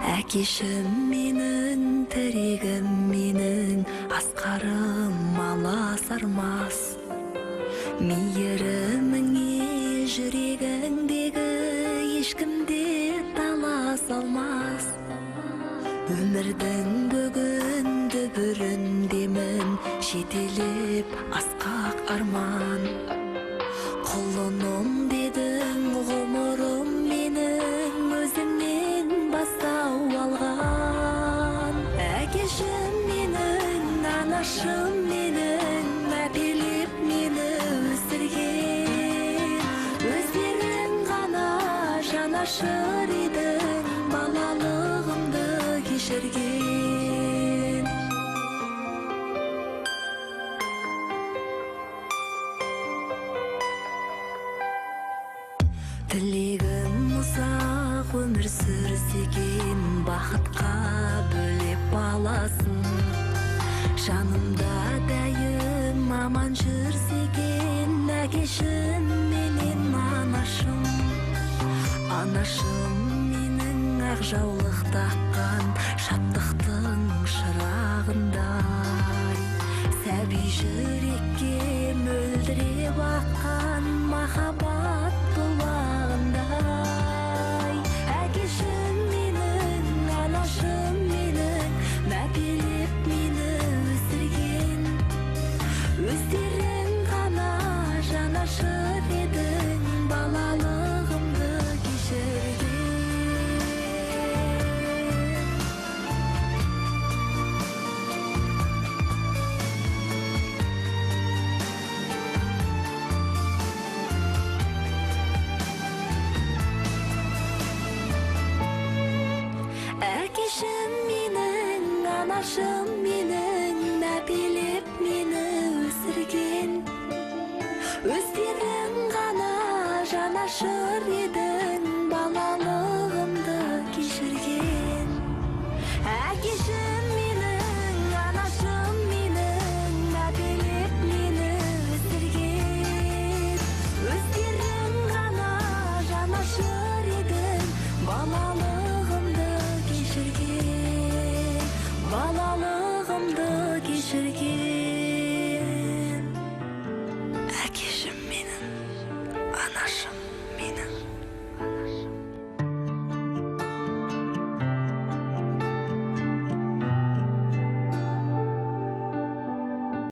Әкешім менің, тірегім менің, асқарым аласармас. Мейіріміңе жүрегіңдегі ешкімде талас алмас. Өмірдің бүгін дүбіріндемін, жетелеп асқақ арман. Құлыным дедің ғұмырым менің, өзіңнен бастау алған. Әкешім менің, анашым менің, мәпелеп мені өсірген. Өздерің ғана жанашыр едің, балалығымды кешірген. Тілегім ұзақ өмір сүрсекен, бақытқа бөлеп баласын. Жанымда дәйім аман жүрсекен, әкешім менен анашым. Анашым менің ақ жаулық таққан, шаттықтың шырағындай. Сәби жүрекке мөлдіреп аққан махаббат бұлағындай. Әкешім менің, анашым менің, мәпелеп мені өсірген. Өздерің ғана жанашыр едің, балалығымды кешірген. Әкешім менің, анашым менің, мәпелеп мені өсірген. Өздерің ғана жанашыр еді.